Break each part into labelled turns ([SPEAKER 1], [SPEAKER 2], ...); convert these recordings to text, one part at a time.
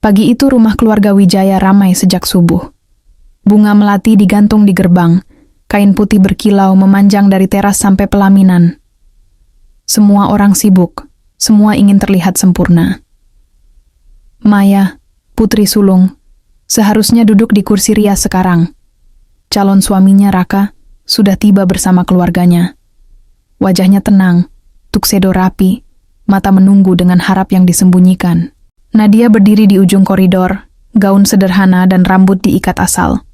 [SPEAKER 1] Pagi itu rumah keluarga Wijaya ramai sejak subuh. Bunga melati digantung di gerbang, kain putih berkilau memanjang dari teras sampai pelaminan. Semua orang sibuk, semua ingin terlihat sempurna. Maya, putri sulung, seharusnya duduk di kursi rias sekarang. Calon suaminya Raka sudah tiba bersama keluarganya. Wajahnya tenang, tuxedo rapi, mata menunggu dengan harap yang disembunyikan. Nadia berdiri di ujung koridor, gaun sederhana dan rambut diikat asal.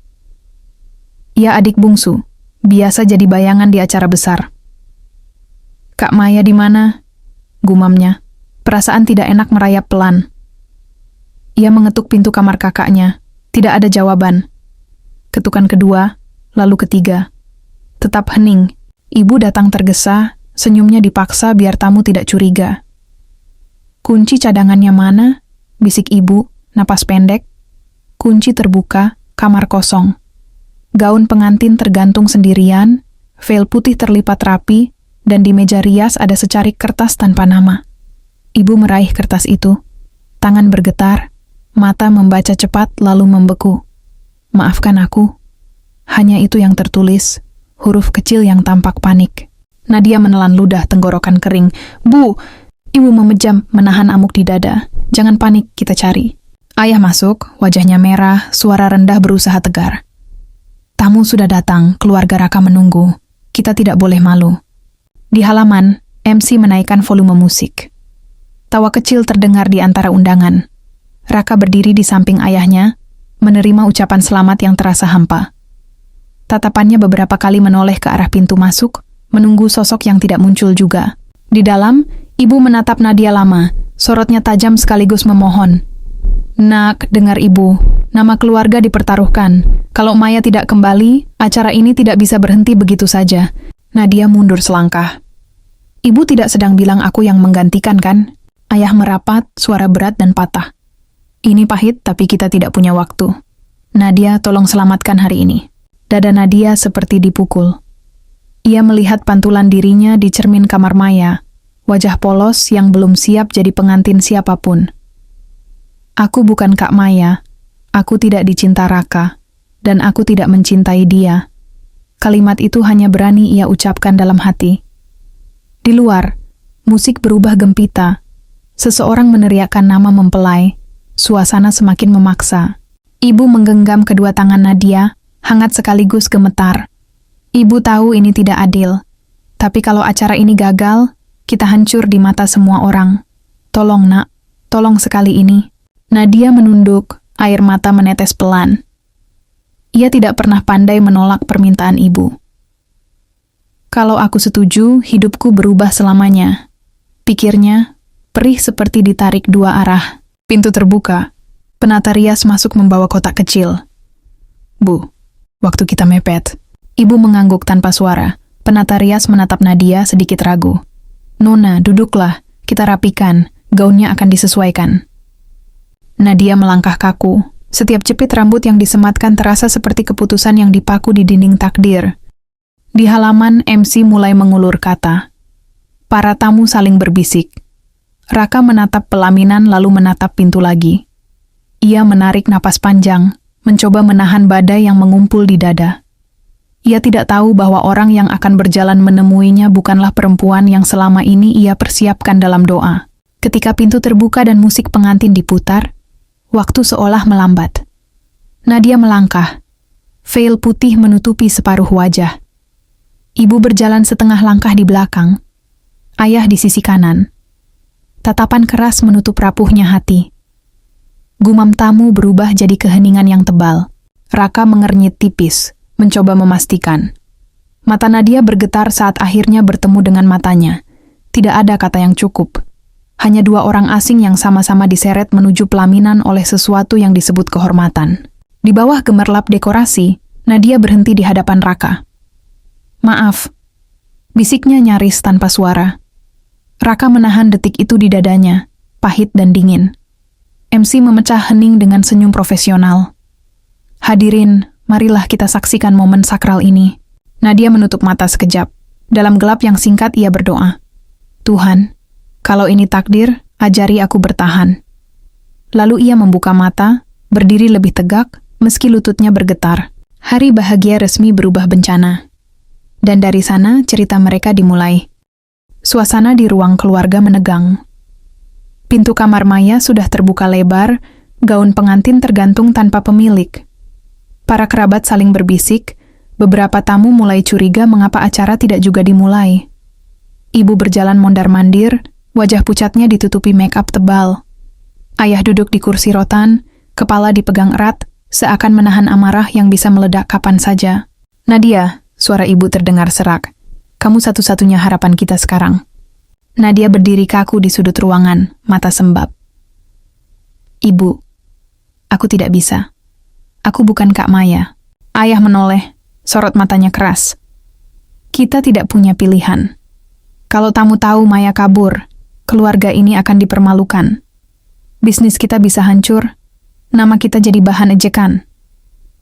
[SPEAKER 1] Ia adik bungsu, biasa jadi bayangan di acara besar. "Kak Maya di mana?" gumamnya. Perasaan tidak enak merayap pelan. Ia mengetuk pintu kamar kakaknya. Tidak ada jawaban. Ketukan kedua, lalu ketiga. Tetap hening. Ibu datang tergesa, senyumnya dipaksa biar tamu tidak curiga. "Kunci cadangannya mana?" bisik ibu, napas pendek. Kunci terbuka, kamar kosong. Gaun pengantin tergantung sendirian, veil putih terlipat rapi, dan di meja rias ada secarik kertas tanpa nama. Ibu meraih kertas itu. Tangan bergetar, mata membaca cepat lalu membeku. "Maafkan aku." Hanya itu yang tertulis, huruf kecil yang tampak panik. Nadia menelan ludah tenggorokan kering. "Bu!" Ibu memejam, menahan amuk di dada. "Jangan panik, kita cari." Ayah masuk, wajahnya merah, suara rendah berusaha tegar. "Tamu sudah datang, keluarga Raka menunggu. Kita tidak boleh malu." Di halaman, MC menaikkan volume musik. Tawa kecil terdengar di antara undangan. Raka berdiri di samping ayahnya, menerima ucapan selamat yang terasa hampa. Tatapannya beberapa kali menoleh ke arah pintu masuk, menunggu sosok yang tidak muncul juga. Di dalam, ibu menatap Nadia lama, sorotnya tajam sekaligus memohon. "Nak, dengar ibu, nama keluarga dipertaruhkan. Kalau Maya tidak kembali, acara ini tidak bisa berhenti begitu saja." Nadia mundur selangkah. "Ibu tidak sedang bilang aku yang menggantikan kan?" Ayah merapat, suara berat dan patah. "Ini pahit, tapi kita tidak punya waktu. Nadia, tolong selamatkan hari ini." Dada Nadia seperti dipukul. Ia melihat pantulan dirinya di cermin kamar Maya, wajah polos yang belum siap jadi pengantin siapapun. "Aku bukan Kak Maya, aku tidak dicinta Raka, dan aku tidak mencintai dia." Kalimat itu hanya berani ia ucapkan dalam hati. Di luar, musik berubah gempita. Seseorang meneriakkan nama mempelai. Suasana semakin memaksa. Ibu menggenggam kedua tangan Nadia, hangat sekaligus gemetar. Ibu tahu ini tidak adil. Tapi kalau acara ini gagal, kita hancur di mata semua orang. Tolong nak, tolong sekali ini. Nadia menunduk, air mata menetes pelan. Ia tidak pernah pandai menolak permintaan ibu. "Kalau aku setuju, hidupku berubah selamanya," pikirnya, perih seperti ditarik dua arah. Pintu terbuka. Penata rias masuk membawa kotak kecil. "Bu, waktu kita mepet." Ibu mengangguk tanpa suara. Penata rias menatap Nadia sedikit ragu. "Nona, duduklah. Kita rapikan. Gaunnya akan disesuaikan." Nadia melangkah kaku. Setiap jepit rambut yang disematkan terasa seperti keputusan yang dipaku di dinding takdir. Di halaman, MC mulai mengulur kata. Para tamu saling berbisik. Raka menatap pelaminan lalu menatap pintu lagi. Ia menarik napas panjang, mencoba menahan badai yang mengumpul di dada. Ia tidak tahu bahwa orang yang akan berjalan menemuinya bukanlah perempuan yang selama ini ia persiapkan dalam doa. Ketika pintu terbuka dan musik pengantin diputar, waktu seolah melambat. Nadia melangkah. Veil putih menutupi separuh wajah. Ibu berjalan setengah langkah di belakang. Ayah di sisi kanan. Tatapan keras menutup rapuhnya hati. Gumam tamu berubah jadi keheningan yang tebal. Raka mengernyit tipis, mencoba memastikan. Mata Nadia bergetar saat akhirnya bertemu dengan matanya. Tidak ada kata yang cukup. Hanya dua orang asing yang sama-sama diseret menuju pelaminan oleh sesuatu yang disebut kehormatan. Di bawah gemerlap dekorasi, Nadia berhenti di hadapan Raka. "Maaf," bisiknya nyaris tanpa suara. Raka menahan detik itu di dadanya, pahit dan dingin. MC memecah hening dengan senyum profesional. "Hadirin, marilah kita saksikan momen sakral ini." Nadia menutup mata sekejap. Dalam gelap yang singkat ia berdoa. "Tuhan, kalau ini takdir, ajari aku bertahan." Lalu ia membuka mata, berdiri lebih tegak, meski lututnya bergetar. Hari bahagia resmi berubah bencana. Dan dari sana cerita mereka dimulai. Suasana di ruang keluarga menegang. Pintu kamar Maya sudah terbuka lebar, gaun pengantin tergantung tanpa pemilik. Para kerabat saling berbisik, beberapa tamu mulai curiga mengapa acara tidak juga dimulai. Ibu berjalan mondar-mandir, wajah pucatnya ditutupi make-up tebal. Ayah duduk di kursi rotan, kepala dipegang erat, seakan menahan amarah yang bisa meledak kapan saja. "Nadia," suara ibu terdengar serak. "Kamu satu-satunya harapan kita sekarang." Nadia berdiri kaku di sudut ruangan, mata sembab. "Ibu, aku tidak bisa. Aku bukan Kak Maya." Ayah menoleh, sorot matanya keras. "Kita tidak punya pilihan. Kalau tamu tahu Maya kabur, keluarga ini akan dipermalukan. Bisnis kita bisa hancur, nama kita jadi bahan ejekan.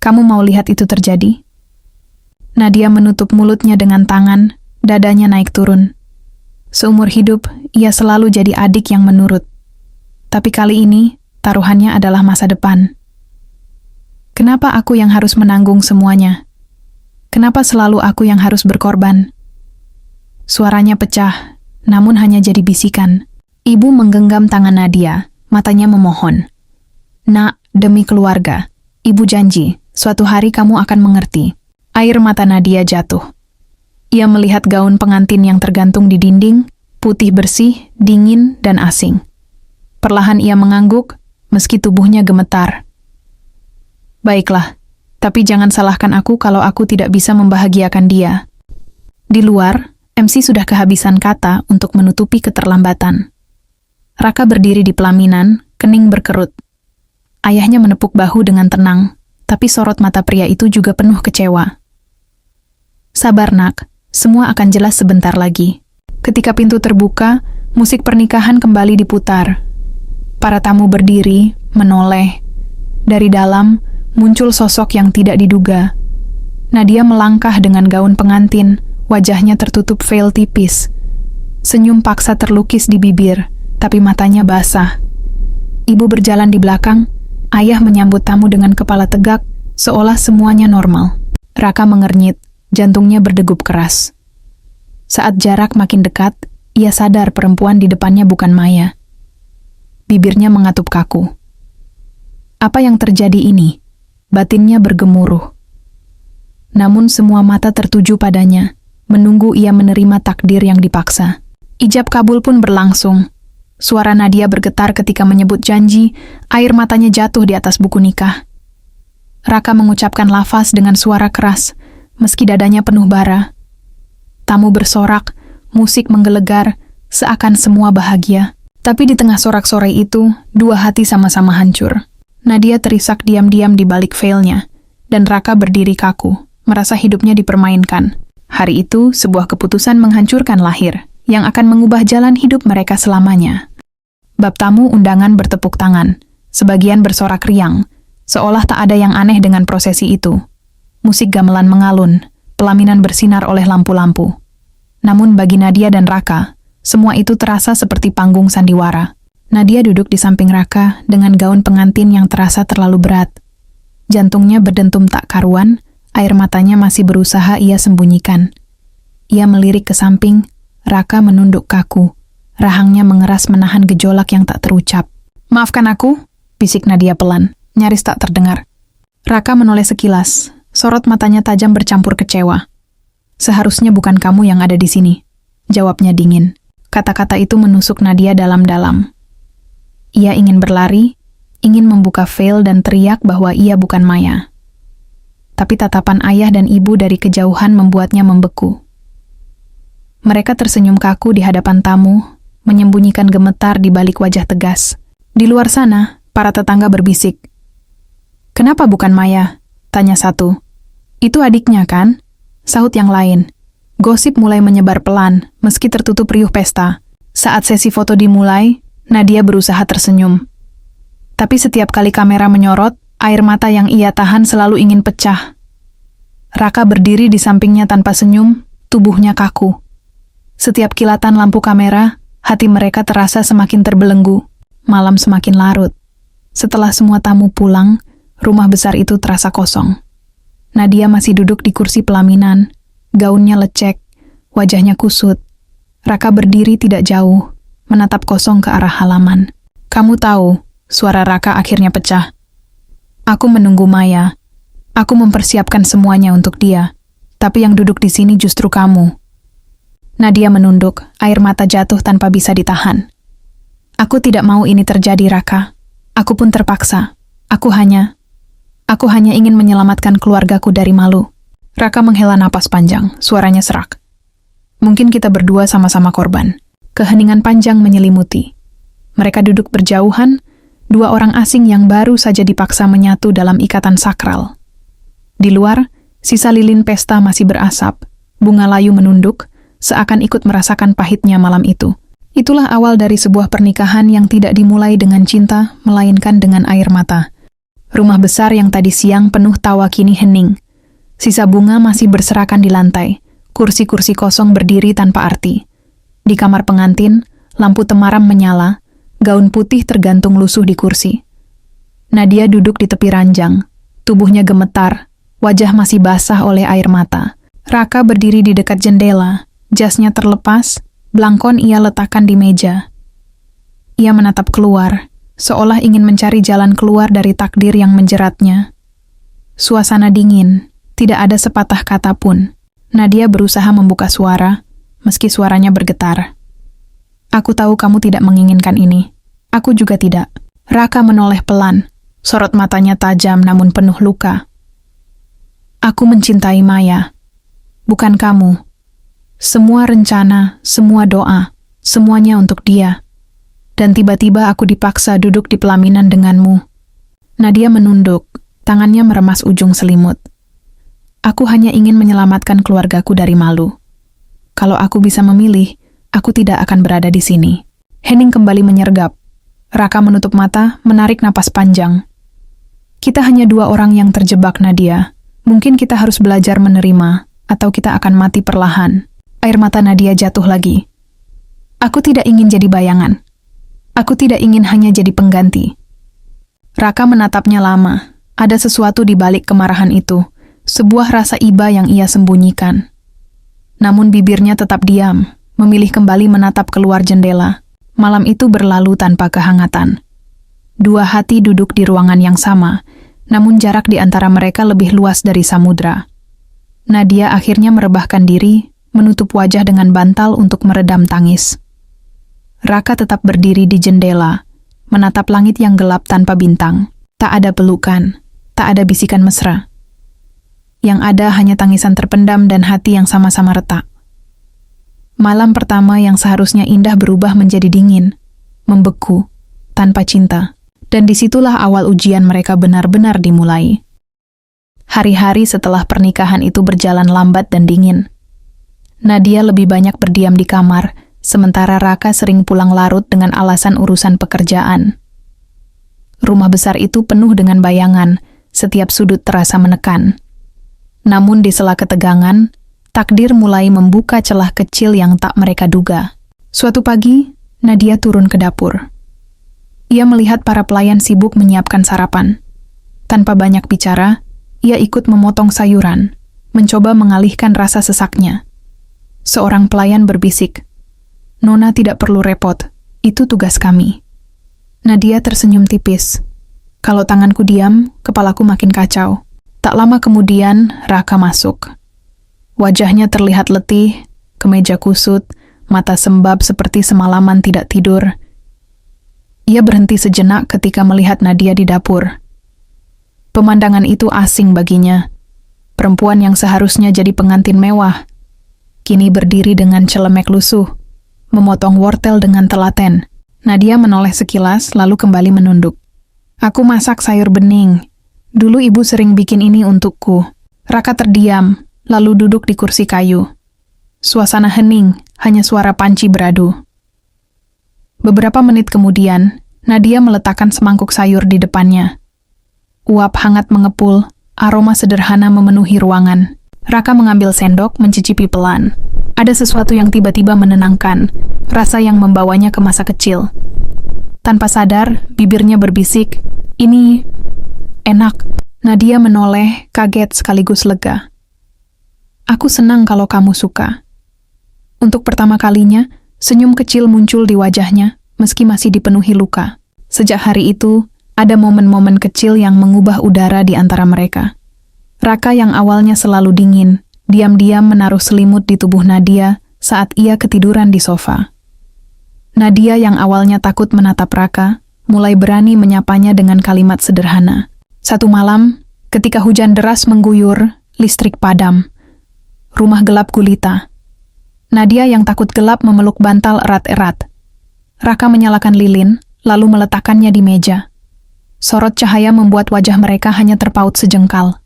[SPEAKER 1] Kamu mau lihat itu terjadi?" Nadia menutup mulutnya dengan tangan, dadanya naik turun. Seumur hidup, ia selalu jadi adik yang menurut. Tapi kali ini, taruhannya adalah masa depan. "Kenapa aku yang harus menanggung semuanya? Kenapa selalu aku yang harus berkorban?" Suaranya pecah, namun hanya jadi bisikan. Ibu menggenggam tangan Nadia, matanya memohon. "Nak, demi keluarga, ibu janji, suatu hari kamu akan mengerti." Air mata Nadia jatuh. Ia melihat gaun pengantin yang tergantung di dinding, putih bersih, dingin, dan asing. Perlahan ia mengangguk, meski tubuhnya gemetar. "Baiklah, tapi jangan salahkan aku kalau aku tidak bisa membahagiakan dia." Di luar, MC sudah kehabisan kata untuk menutupi keterlambatan. Raka berdiri di pelaminan, kening berkerut. Ayahnya menepuk bahu dengan tenang, tapi sorot mata pria itu juga penuh kecewa. "Sabar nak, semua akan jelas sebentar lagi." Ketika pintu terbuka, musik pernikahan kembali diputar. Para tamu berdiri, menoleh. Dari dalam, muncul sosok yang tidak diduga. Nadia melangkah dengan gaun pengantin, wajahnya tertutup veil tipis. Senyum paksa terlukis di bibir, tapi matanya basah. Ibu berjalan di belakang, ayah menyambut tamu dengan kepala tegak, seolah semuanya normal. Raka mengernyit, jantungnya berdegup keras. Saat jarak makin dekat, ia sadar perempuan di depannya bukan Maya. Bibirnya mengatup kaku. Apa yang terjadi ini? Batinnya bergemuruh. Namun semua mata tertuju padanya, menunggu ia menerima takdir yang dipaksa. Ijab kabul pun berlangsung. Suara Nadia bergetar ketika menyebut janji, air matanya jatuh di atas buku nikah. Raka mengucapkan lafaz dengan suara keras, meski dadanya penuh bara. Tamu bersorak, musik menggelegar, seakan semua bahagia. Tapi di tengah sorak-sorai itu, dua hati sama-sama hancur. Nadia terisak diam-diam di balik veilnya, dan Raka berdiri kaku, merasa hidupnya dipermainkan. Hari itu, sebuah keputusan menghancurkan lahir, yang akan mengubah jalan hidup mereka selamanya. Bab tamu undangan bertepuk tangan, sebagian bersorak riang, seolah tak ada yang aneh dengan prosesi itu. Musik gamelan mengalun, pelaminan bersinar oleh lampu-lampu. Namun bagi Nadia dan Raka, semua itu terasa seperti panggung sandiwara. Nadia duduk di samping Raka dengan gaun pengantin yang terasa terlalu berat. Jantungnya berdentum tak karuan, air matanya masih berusaha ia sembunyikan. Ia melirik ke samping, Raka menunduk kaku. Rahangnya mengeras menahan gejolak yang tak terucap. "Maafkan aku," bisik Nadia pelan, nyaris tak terdengar. Raka menoleh sekilas, sorot matanya tajam bercampur kecewa. "Seharusnya bukan kamu yang ada di sini," jawabnya dingin. Kata-kata itu menusuk Nadia dalam-dalam. Ia ingin berlari, ingin membuka veil dan teriak bahwa ia bukan Maya. Tapi tatapan ayah dan ibu dari kejauhan membuatnya membeku. Mereka tersenyum kaku di hadapan tamu, menyembunyikan gemetar di balik wajah tegas. Di luar sana, para tetangga berbisik. "Kenapa bukan Maya?" tanya satu. "Itu adiknya kan?" sahut yang lain. Gosip mulai menyebar pelan, meski tertutup riuh pesta. Saat sesi foto dimulai, Nadia berusaha tersenyum. Tapi setiap kali kamera menyorot, air mata yang ia tahan selalu ingin pecah. Raka berdiri di sampingnya tanpa senyum, tubuhnya kaku. Setiap kilatan lampu kamera, hati mereka terasa semakin terbelenggu. Malam semakin larut. Setelah semua tamu pulang, rumah besar itu terasa kosong. Nadia masih duduk di kursi pelaminan, gaunnya lecek, wajahnya kusut. Raka berdiri tidak jauh, menatap kosong ke arah halaman. "Kamu tahu," suara Raka akhirnya pecah. "Aku menunggu Maya. Aku mempersiapkan semuanya untuk dia. Tapi yang duduk di sini justru kamu." Nadia menunduk, air mata jatuh tanpa bisa ditahan. "Aku tidak mau ini terjadi, Raka. Aku pun terpaksa. Aku hanya ingin menyelamatkan keluargaku dari malu." Raka menghela napas panjang, suaranya serak. "Mungkin kita berdua sama-sama korban." Keheningan panjang menyelimuti. Mereka duduk berjauhan, dua orang asing yang baru saja dipaksa menyatu dalam ikatan sakral. Di luar, sisa lilin pesta masih berasap. Bunga layu menunduk, seakan ikut merasakan pahitnya malam itu. Itulah awal dari sebuah pernikahan yang tidak dimulai dengan cinta, melainkan dengan air mata. Rumah besar yang tadi siang penuh tawa kini hening. Sisa bunga masih berserakan di lantai. Kursi-kursi kosong berdiri tanpa arti. Di kamar pengantin, lampu temaram menyala, gaun putih tergantung lusuh di kursi. Nadia duduk di tepi ranjang, tubuhnya gemetar, wajah masih basah oleh air mata. Raka berdiri di dekat jendela, jasnya terlepas, belangkon ia letakkan di meja. Ia menatap keluar, seolah ingin mencari jalan keluar dari takdir yang menjeratnya. Suasana dingin, tidak ada sepatah kata pun. Nadia berusaha membuka suara, meski suaranya bergetar. "Aku tahu kamu tidak menginginkan ini. Aku juga tidak." Raka menoleh pelan, sorot matanya tajam namun penuh luka. "Aku mencintai Maya, bukan kamu. Semua rencana, semua doa, semuanya untuk dia. Dan tiba-tiba aku dipaksa duduk di pelaminan denganmu." Nadia menunduk, tangannya meremas ujung selimut. "Aku hanya ingin menyelamatkan keluargaku dari malu. Kalau aku bisa memilih, aku tidak akan berada di sini." Hening kembali menyergap. Raka menutup mata, menarik napas panjang. "Kita hanya dua orang yang terjebak, Nadia. Mungkin kita harus belajar menerima, atau kita akan mati perlahan." Air mata Nadia jatuh lagi. "Aku tidak ingin jadi bayangan. Aku tidak ingin hanya jadi pengganti." Raka menatapnya lama. Ada sesuatu di balik kemarahan itu, sebuah rasa iba yang ia sembunyikan. Namun bibirnya tetap diam, memilih kembali menatap keluar jendela. Malam itu berlalu tanpa kehangatan. Dua hati duduk di ruangan yang sama, namun jarak di antara mereka lebih luas dari samudra. Nadia akhirnya merebahkan diri, menutup wajah dengan bantal untuk meredam tangis. Raka tetap berdiri di jendela, menatap langit yang gelap tanpa bintang. Tak ada pelukan, tak ada bisikan mesra. Yang ada hanya tangisan terpendam dan hati yang sama-sama retak. Malam pertama yang seharusnya indah berubah menjadi dingin, membeku, tanpa cinta. Dan disitulah awal ujian mereka benar-benar dimulai. Hari-hari setelah pernikahan itu berjalan lambat dan dingin. Nadia lebih banyak berdiam di kamar, sementara Raka sering pulang larut dengan alasan urusan pekerjaan. Rumah besar itu penuh dengan bayangan, setiap sudut terasa menekan. Namun di sela ketegangan, takdir mulai membuka celah kecil yang tak mereka duga. Suatu pagi, Nadia turun ke dapur. Ia melihat para pelayan sibuk menyiapkan sarapan. Tanpa banyak bicara, ia ikut memotong sayuran, mencoba mengalihkan rasa sesaknya. Seorang pelayan berbisik, "Nona tidak perlu repot, itu tugas kami." Nadia tersenyum tipis. Kalau tanganku diam, kepalaku makin kacau. Tak lama kemudian, Raka masuk. Wajahnya terlihat letih, kemeja kusut, mata sembab seperti semalaman tidak tidur. Ia berhenti sejenak ketika melihat Nadia di dapur. Pemandangan itu asing baginya. Perempuan yang seharusnya jadi pengantin mewah, kini berdiri dengan celemek lusuh, memotong wortel dengan telaten. Nadia menoleh sekilas, lalu kembali menunduk. "Aku masak sayur bening. Dulu ibu sering bikin ini untukku." Raka terdiam, lalu duduk di kursi kayu. Suasana hening, hanya suara panci beradu. Beberapa menit kemudian, Nadia meletakkan semangkuk sayur di depannya. Uap hangat mengepul, aroma sederhana memenuhi ruangan. Raka mengambil sendok, mencicipi pelan. Ada sesuatu yang tiba-tiba menenangkan, rasa yang membawanya ke masa kecil. Tanpa sadar, bibirnya berbisik, "Ini enak." Nadia menoleh, kaget sekaligus lega. "Aku senang kalau kamu suka." Untuk pertama kalinya, senyum kecil muncul di wajahnya, meski masih dipenuhi luka. Sejak hari itu, ada momen-momen kecil yang mengubah udara di antara mereka. Raka yang awalnya selalu dingin, diam-diam menaruh selimut di tubuh Nadia saat ia ketiduran di sofa. Nadia yang awalnya takut menatap Raka, mulai berani menyapanya dengan kalimat sederhana. Satu malam, ketika hujan deras mengguyur, listrik padam. Rumah gelap gulita. Nadia yang takut gelap memeluk bantal erat-erat. Raka menyalakan lilin, lalu meletakkannya di meja. Sorot cahaya membuat wajah mereka hanya terpaut sejengkal.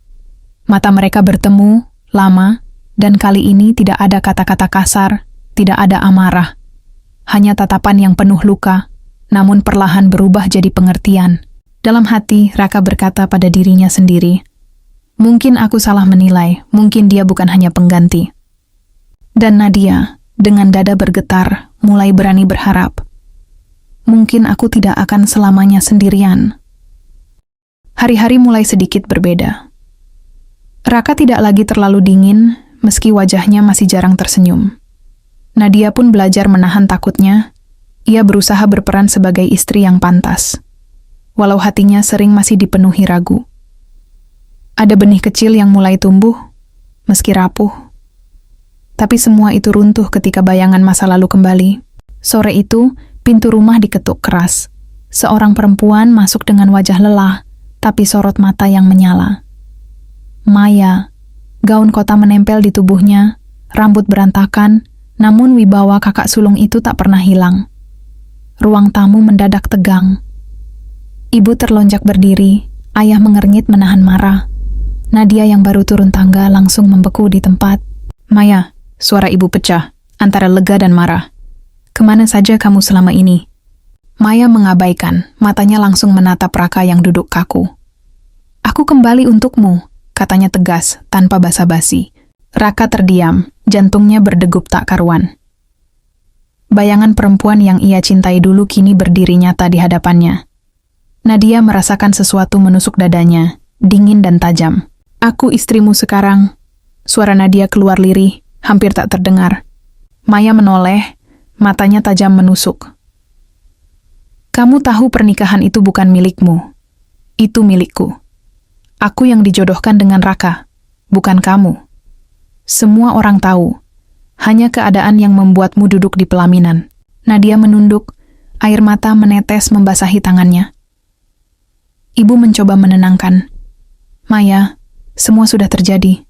[SPEAKER 1] Mata mereka bertemu, lama, dan kali ini tidak ada kata-kata kasar, tidak ada amarah. Hanya tatapan yang penuh luka, namun perlahan berubah jadi pengertian. Dalam hati, Raka berkata pada dirinya sendiri, "Mungkin aku salah menilai, mungkin dia bukan hanya pengganti." Dan Nadia, dengan dada bergetar, mulai berani berharap, "Mungkin aku tidak akan selamanya sendirian." Hari-hari mulai sedikit berbeda. Raka tidak lagi terlalu dingin, meski wajahnya masih jarang tersenyum. Nadia pun belajar menahan takutnya. Ia berusaha berperan sebagai istri yang pantas, walau hatinya sering masih dipenuhi ragu. Ada benih kecil yang mulai tumbuh, meski rapuh. Tapi semua itu runtuh ketika bayangan masa lalu kembali. Sore itu, pintu rumah diketuk keras. Seorang perempuan masuk dengan wajah lelah, tapi sorot mata yang menyala. Maya, gaun kota menempel di tubuhnya, rambut berantakan, namun wibawa kakak sulung itu tak pernah hilang. Ruang tamu mendadak tegang. Ibu terlonjak berdiri, ayah mengernyit menahan marah. Nadia yang baru turun tangga langsung membeku di tempat. "Maya," suara ibu pecah, antara lega dan marah. "Kemana saja kamu selama ini?" Maya mengabaikan, matanya langsung menatap Raka yang duduk kaku. "Aku kembali untukmu," katanya tegas, tanpa basa-basi. Raka terdiam, jantungnya berdegup tak karuan. Bayangan perempuan yang ia cintai dulu kini berdiri nyata di hadapannya. Nadia merasakan sesuatu menusuk dadanya, dingin dan tajam. "Aku istrimu sekarang." Suara Nadia keluar lirih, hampir tak terdengar. Maya menoleh, matanya tajam menusuk. "Kamu tahu pernikahan itu bukan milikmu. Itu milikku. Aku yang dijodohkan dengan Raka, bukan kamu. Semua orang tahu. Hanya keadaan yang membuatmu duduk di pelaminan." Nadia menunduk, air mata menetes membasahi tangannya. Ibu mencoba menenangkan. "Maya, semua sudah terjadi.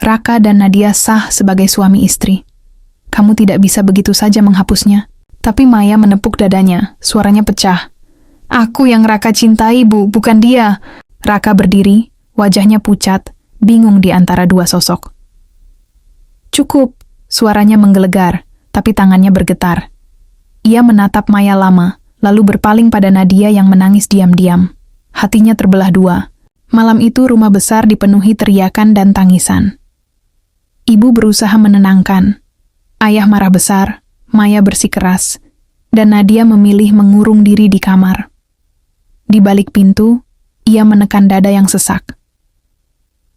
[SPEAKER 1] Raka dan Nadia sah sebagai suami istri. Kamu tidak bisa begitu saja menghapusnya." Tapi Maya menepuk dadanya, suaranya pecah. "Aku yang Raka cintai, Bu, bukan dia." Raka berdiri, wajahnya pucat, bingung di antara dua sosok. "Cukup," suaranya menggelegar, tapi tangannya bergetar. Ia menatap Maya lama, lalu berpaling pada Nadia yang menangis diam-diam. Hatinya terbelah dua. Malam itu rumah besar dipenuhi teriakan dan tangisan. Ibu berusaha menenangkan. Ayah marah besar, Maya bersikeras, dan Nadia memilih mengurung diri di kamar. Di balik pintu, ia menekan dada yang sesak.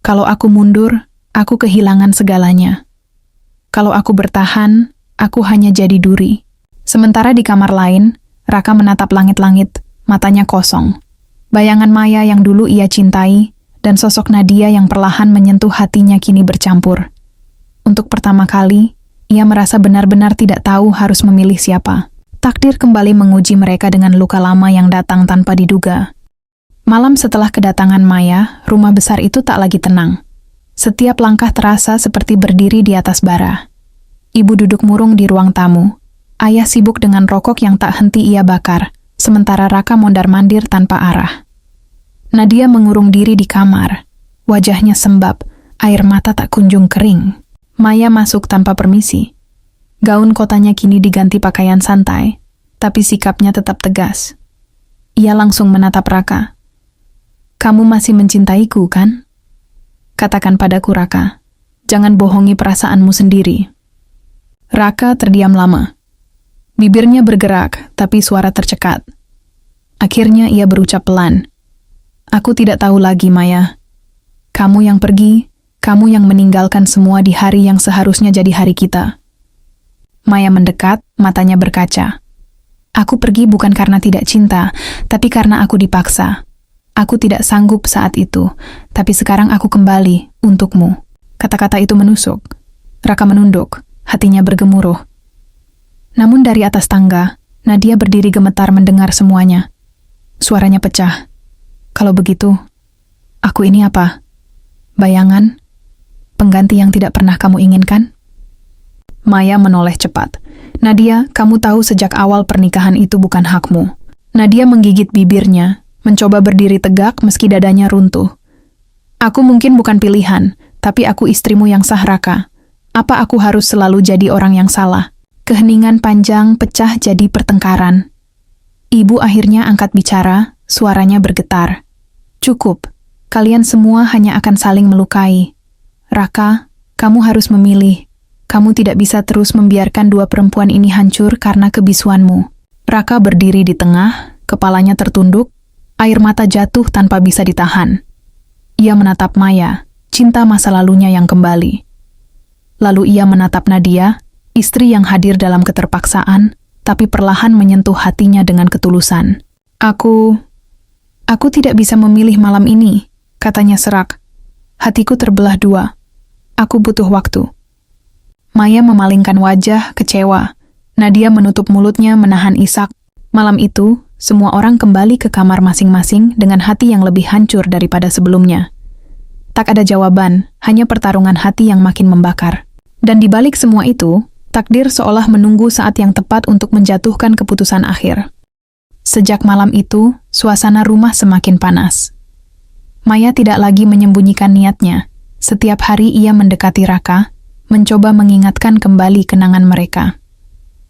[SPEAKER 1] "Kalau aku mundur, aku kehilangan segalanya. Kalau aku bertahan, aku hanya jadi duri." Sementara di kamar lain, Raka menatap langit-langit, matanya kosong. Bayangan Maya yang dulu ia cintai, dan sosok Nadia yang perlahan menyentuh hatinya kini bercampur. Untuk pertama kali, ia merasa benar-benar tidak tahu harus memilih siapa. Takdir kembali menguji mereka dengan luka lama yang datang tanpa diduga. Malam setelah kedatangan Maya, rumah besar itu tak lagi tenang. Setiap langkah terasa seperti berdiri di atas bara. Ibu duduk murung di ruang tamu. Ayah sibuk dengan rokok yang tak henti ia bakar, sementara Raka mondar-mandir tanpa arah. Nadia mengurung diri di kamar. Wajahnya sembab, air mata tak kunjung kering. Maya masuk tanpa permisi. Gaun kotanya kini diganti pakaian santai, tapi sikapnya tetap tegas. Ia langsung menatap Raka. "Kamu masih mencintaiku, kan? Katakan padaku, Raka. Jangan bohongi perasaanmu sendiri." Raka terdiam lama. Bibirnya bergerak, tapi suara tercekat. Akhirnya ia berucap pelan. Aku tidak tahu lagi, Maya. Kamu yang pergi, kamu yang meninggalkan semua di hari yang seharusnya jadi hari kita. Maya mendekat, matanya berkaca. Aku pergi bukan karena tidak cinta, tapi karena aku dipaksa. Aku tidak sanggup saat itu, tapi sekarang aku kembali untukmu. Kata-kata itu menusuk. Raka menunduk, hatinya bergemuruh. Namun dari atas tangga, Nadia berdiri gemetar mendengar semuanya. Suaranya pecah. Kalau begitu, aku ini apa? Bayangan? Pengganti yang tidak pernah kamu inginkan? Maya menoleh cepat. Nadia, kamu tahu sejak awal pernikahan itu bukan hakmu. Nadia menggigit bibirnya, mencoba berdiri tegak meski dadanya runtuh. Aku mungkin bukan pilihan, tapi aku istrimu yang sah, Raka. Apa aku harus selalu jadi orang yang salah? Keheningan panjang pecah jadi pertengkaran. Ibu akhirnya angkat bicara, suaranya bergetar. Cukup, kalian semua hanya akan saling melukai. Raka, kamu harus memilih. Kamu tidak bisa terus membiarkan dua perempuan ini hancur karena kebisuanmu. Raka berdiri di tengah, kepalanya tertunduk, air mata jatuh tanpa bisa ditahan. Ia menatap Maya, cinta masa lalunya yang kembali. Lalu ia menatap Nadia, istri yang hadir dalam keterpaksaan, tapi perlahan menyentuh hatinya dengan ketulusan. Aku tidak bisa memilih malam ini, katanya serak. Hatiku terbelah dua. Aku butuh waktu. Maya memalingkan wajah, kecewa. Nadia menutup mulutnya menahan isak. Malam itu, semua orang kembali ke kamar masing-masing dengan hati yang lebih hancur daripada sebelumnya. Tak ada jawaban, hanya pertarungan hati yang makin membakar. Dan di balik semua itu, takdir seolah menunggu saat yang tepat untuk menjatuhkan keputusan akhir. Sejak malam itu, suasana rumah semakin panas. Maya tidak lagi menyembunyikan niatnya. Setiap hari ia mendekati Raka, mencoba mengingatkan kembali kenangan mereka.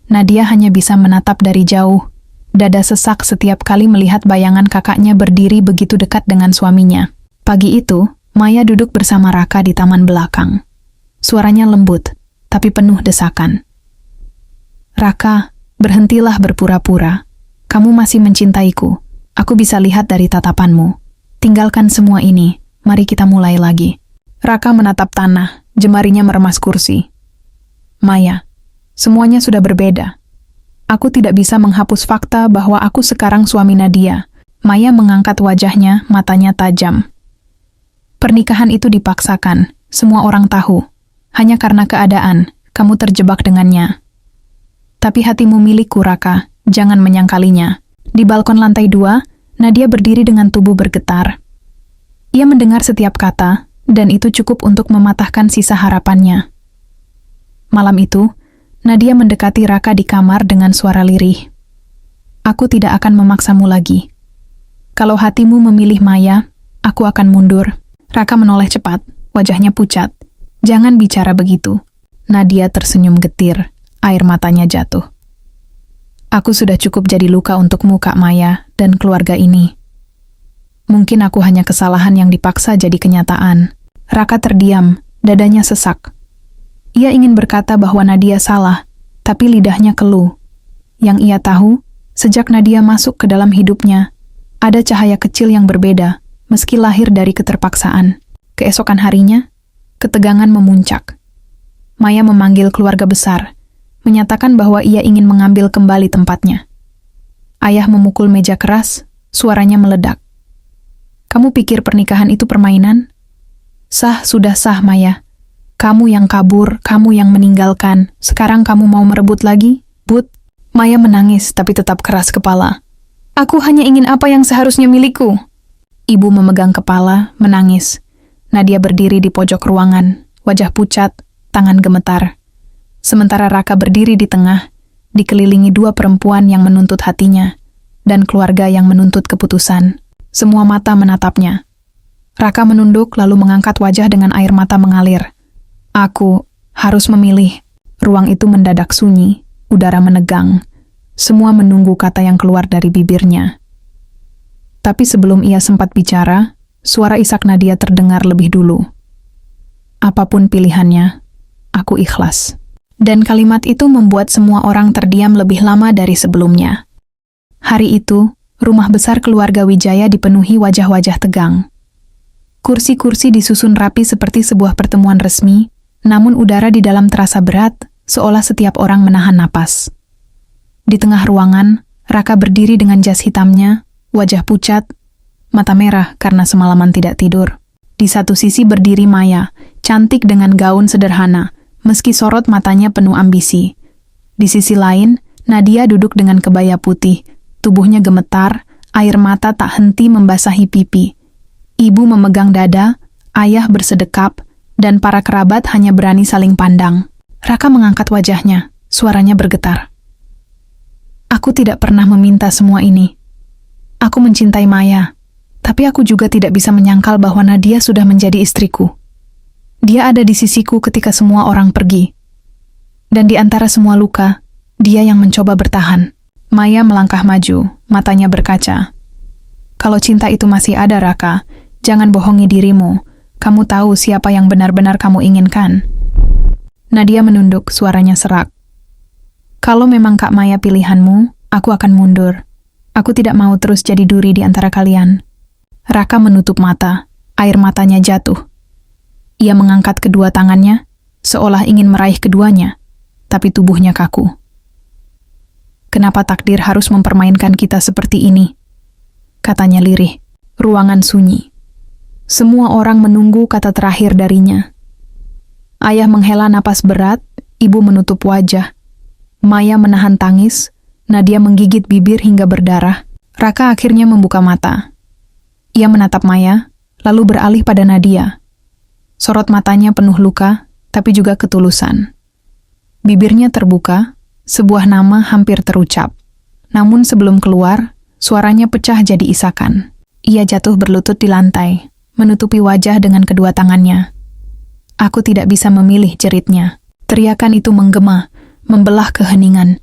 [SPEAKER 1] Nadia hanya bisa menatap dari jauh. Dada sesak setiap kali melihat bayangan kakaknya berdiri begitu dekat dengan suaminya. Pagi itu, Maya duduk bersama Raka di taman belakang. Suaranya lembut, tapi penuh desakan. Raka, berhentilah berpura-pura. Kamu masih mencintaiku. Aku bisa lihat dari tatapanmu. Tinggalkan semua ini. Mari kita mulai lagi. Raka menatap tanah, jemarinya meremas kursi. Maya, semuanya sudah berbeda. Aku tidak bisa menghapus fakta bahwa aku sekarang suami Nadia. Maya mengangkat wajahnya, matanya tajam. Pernikahan itu dipaksakan, semua orang tahu. Hanya karena keadaan, kamu terjebak dengannya. Tapi hatimu milikku, Raka, jangan menyangkalinya. Di balkon lantai 2, Nadia berdiri dengan tubuh bergetar. Ia mendengar setiap kata, dan itu cukup untuk mematahkan sisa harapannya. Malam itu, Nadia mendekati Raka di kamar dengan suara lirih. Aku tidak akan memaksamu lagi. Kalau hatimu memilih Maya, aku akan mundur. Raka menoleh cepat, wajahnya pucat. Jangan bicara begitu. Nadia tersenyum getir, air matanya jatuh. Aku sudah cukup jadi luka untukmu, Kak Maya, dan keluarga ini. Mungkin aku hanya kesalahan yang dipaksa jadi kenyataan. Raka terdiam, dadanya sesak. Ia ingin berkata bahwa Nadia salah, tapi lidahnya keluh. Yang ia tahu, sejak Nadia masuk ke dalam hidupnya, ada cahaya kecil yang berbeda, meski lahir dari keterpaksaan. Keesokan harinya, ketegangan memuncak. Maya memanggil keluarga besar, menyatakan bahwa ia ingin mengambil kembali tempatnya. Ayah memukul meja keras, suaranya meledak. Kamu pikir pernikahan itu permainan? Sah sudah sah, Maya. Kamu yang kabur, kamu yang meninggalkan. Sekarang kamu mau merebut lagi? But, Maya menangis tapi tetap keras kepala. Aku hanya ingin apa yang seharusnya milikku. Ibu memegang kepala, menangis. Nadia berdiri di pojok ruangan, wajah pucat, tangan gemetar. Sementara Raka berdiri di tengah, dikelilingi dua perempuan yang menuntut hatinya, dan keluarga yang menuntut keputusan. Semua mata menatapnya. Raka menunduk lalu mengangkat wajah dengan air mata mengalir. Aku harus memilih. Ruang itu mendadak sunyi, udara menegang. Semua menunggu kata yang keluar dari bibirnya. Tapi sebelum ia sempat bicara, suara isak Nadia terdengar lebih dulu. Apapun pilihannya, aku ikhlas. Dan kalimat itu membuat semua orang terdiam lebih lama dari sebelumnya. Hari itu, rumah besar keluarga Wijaya dipenuhi wajah-wajah tegang. Kursi-kursi disusun rapi seperti sebuah pertemuan resmi, namun udara di dalam terasa berat, seolah setiap orang menahan napas. Di tengah ruangan, Raka berdiri dengan jas hitamnya, wajah pucat, mata merah karena semalaman tidak tidur. Di satu sisi berdiri Maya, cantik dengan gaun sederhana, meski sorot matanya penuh ambisi. Di sisi lain, Nadia duduk dengan kebaya putih, tubuhnya gemetar, air mata tak henti membasahi pipi. Ibu memegang dada, ayah bersedekap, dan para kerabat hanya berani saling pandang. Raka mengangkat wajahnya, suaranya bergetar. Aku tidak pernah meminta semua ini. Aku mencintai Maya, tapi aku juga tidak bisa menyangkal bahwa Nadia sudah menjadi istriku. Dia ada di sisiku ketika semua orang pergi. Dan di antara semua luka, dia yang mencoba bertahan. Maya melangkah maju, matanya berkaca. Kalau cinta itu masih ada, Raka, jangan bohongi dirimu. Kamu tahu siapa yang benar-benar kamu inginkan. Nadia menunduk, suaranya serak. Kalau memang Kak Maya pilihanmu, aku akan mundur. Aku tidak mau terus jadi duri di antara kalian. Raka menutup mata, air matanya jatuh. Ia mengangkat kedua tangannya, seolah ingin meraih keduanya, tapi tubuhnya kaku. Kenapa takdir harus mempermainkan kita seperti ini? Katanya lirih. Ruangan sunyi. Semua orang menunggu kata terakhir darinya. Ayah menghela napas berat, ibu menutup wajah. Maya menahan tangis, Nadia menggigit bibir hingga berdarah. Raka akhirnya membuka mata. Ia menatap Maya, lalu beralih pada Nadia. Sorot matanya penuh luka, tapi juga ketulusan. Bibirnya terbuka, sebuah nama hampir terucap. Namun sebelum keluar, suaranya pecah jadi isakan. Ia jatuh berlutut di lantai, menutupi wajah dengan kedua tangannya. Aku tidak bisa memilih, jeritnya. Teriakan itu menggema, membelah keheningan.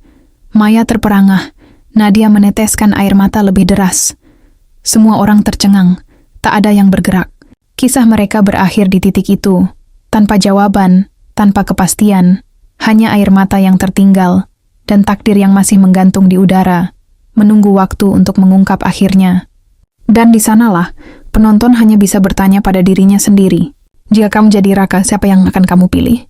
[SPEAKER 1] Maya terperangah, Nadia meneteskan air mata lebih deras. Semua orang tercengang, tak ada yang bergerak. Kisah mereka berakhir di titik itu, tanpa jawaban, tanpa kepastian, hanya air mata yang tertinggal, dan takdir yang masih menggantung di udara, menunggu waktu untuk mengungkap akhirnya. Dan di sanalah, penonton hanya bisa bertanya pada dirinya sendiri. Jika kamu jadi Raka, siapa yang akan kamu pilih?